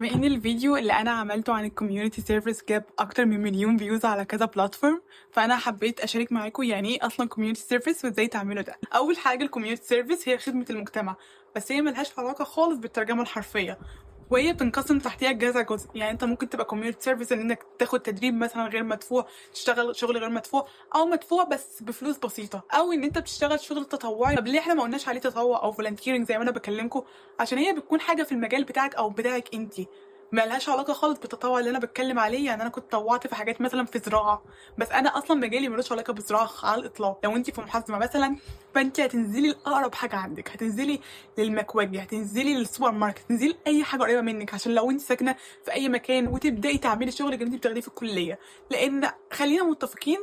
بما ان الفيديو اللي انا عملته عن الكوميونتي سيرفيس جاب اكتر من مليون فيوز على كذا بلاتفورم، فانا حبيت اشارك معاكم يعني ايه اصلا كوميونتي سيرفيس وازاي تعملوا ده. اول حاجه الكوميونتي سيرفيس هي خدمه المجتمع، بس هي ملهاش علاقه خالص بالترجمه الحرفيه، وهي بتنقسم تحتيها كذا جزء. يعني انت ممكن تبقى كوميونتي سيرفيس ان انك تاخد تدريب مثلا غير مدفوع، تشتغل شغل غير مدفوع او مدفوع بس بفلوس بسيطه، او ان انت بتشتغل شغل تطوعي. طب ليه احنا ما قلناش عليه تطوع او فولنتيرنج زي ما انا بكلمكم؟ عشان هي بتكون حاجه في المجال بتاعك او بتاعك انت، ملهاش علاقه خالص بالتطوع اللي انا بتكلم عليه. يعني انا كنت طوعت في حاجات مثلا في زراعه، بس انا اصلا مجالي ملوش علاقه بالزراعه على الاطلاق. لو انت في محاسبه مثلا، فانت هتنزلي لاقرب حاجه عندك، هتنزلي للمكواجي، هتنزلي للسوبر ماركت، هتنزلي اي حاجه قريبه منك، عشان لو انت ساكنه في اي مكان وتبداي تعملي الشغل اللي انت بتاخديه في الكليه. لان خلينا متفقين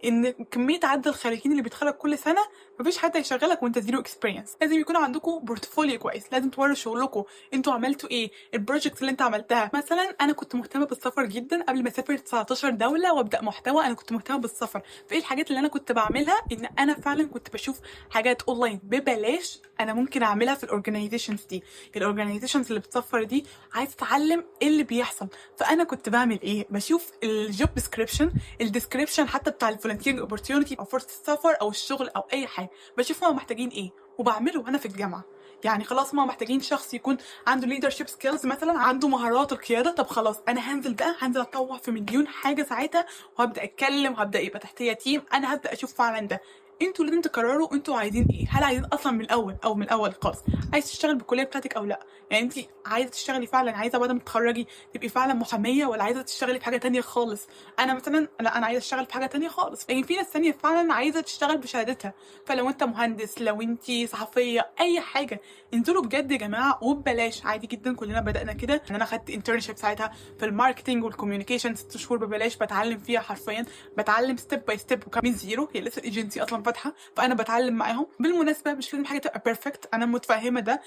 ان كميه عدد الخريجين اللي بيتخرج كل سنه، مفيش حد هيشغلك وانت زيرو اكسبيرينس. لازم يكون عندكم بورتفوليو كويس، لازم توروا شغلكم، انتوا عملتوا ايه، البروجكت اللي انت عملتها. مثلا انا كنت مهتمه بالسفر جدا قبل ما اسافر 19 دوله وابدا محتوى. انا كنت مهتمه بالسفر، فايه الحاجات اللي انا كنت بعملها؟ ان انا فعلا كنت بشوف حاجات اونلاين ببلاش انا ممكن اعملها في الاورجنايزيشنز دي. الاورجنايزيشنز اللي بتسفر دي عايز تتعلم ايه اللي بيحصل، فانا كنت بعمل ايه؟ بشوف الجوب ديسكريبشن، الديسكريبشن حتى بتاع الفولنتير اوبورتيونيتي او فرصه السفر او الشغل او اي حاجه، بشوف هم محتاجين ايه وبعمله وانا في الجامعه. يعني خلاص ما محتاجين شخص يكون عنده leadership skills، مثلا عنده مهارات القياده. طب خلاص انا هنزل بقى، هنزل اتطوع في مليون حاجه ساعتها، وهبدا اتكلم وهبدا يبقى تحتيه تيم. انا هبدا اشوف فعلا ده. انتوا لازم تقرروا انتوا عايزين ايه. هل عايزين اصلا من الاول او من الاول خالص عايز تشتغل بالكليه بتاعتك او لا؟ يعني انت عايزه تشتغلي فعلا، عايزه بعد ما تتخرجي تبقي فعلا محاميه، ولا عايزه تشتغلي في حاجه تانية خالص؟ انا مثلا لا، انا عايزه اشتغل في حاجه تانية خالص، لكن في ناس تانية فعلا عايزه تشتغل بشهادتها. فلو انت مهندس، لو انت صحفيه، اي حاجه، انزلوا بجد يا جماعه وببلاش عادي جدا. كلنا بدانا كده. ان انا خدت انترنشيب ساعتها في الماركتنج والكوميونيكيشن 6 شهور ببلاش، بتعلم فيها حرفيا، بتعلم ستيب باي ستيب وكمان من زيرو. هي لسه الايجنسي اصلا فاتحه، فانا بتعلم معاهم. بالمناسبه مش لازم حاجه تبقى بيرفكت، انا متفهمه ده.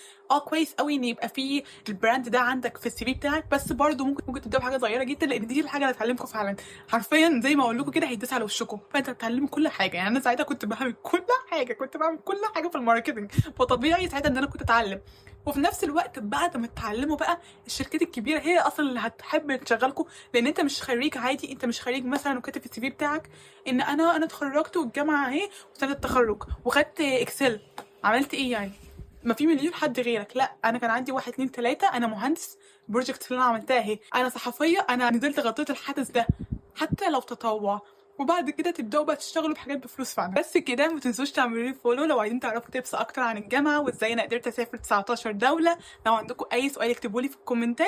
كويس قوي ان يبقى في البراند ده عندك في السي في بتاعك، بس برضه ممكن تبداوا بحاجه صغيره جدا، لان دي الحاجه اللي هتعلمكم فعلا. حرفيا زي ما اقول لكم كده، هيدوس على وشكم، فانت بتتعلموا كل حاجه. يعني انا ساعتها كنت بعمل كل حاجه، كنت بعمل كل حاجه في الماركتنج، فطبيعي ساعتها ان انا كنت اتعلم. وفي نفس الوقت بعد ما تتعلموا بقى، الشركات الكبيره هي اصلا اللي هتحب تشغلكم، لان انت مش خريج عادي. انت مش خريج مثلا وكاتب في السي في بتاعك ان انا اتخرجت والجامعه اهي وسنه التخرج وخدت اكسل. عملت ايه يعني؟ ما في مليون حد غيرك. لا، انا كان عندي واحد اتنين تلاته. انا مهندس، البروجكت اللي انا عملتها اهي. انا صحفيه، انا نزلت غطيت الحدث ده، حتى لو تطوع. وبعد كده تبداوا بقى تشتغلوا بحاجات بفلوس فعلا. بس كده، ما تنسوش تعملوا لي فولو لو عايزين تعرفوا تبس اكتر عن الجامعه وازاي انا قدرت اسافر 19 دوله. لو عندكم اي سؤال اكتبوا لي في الكومنتات.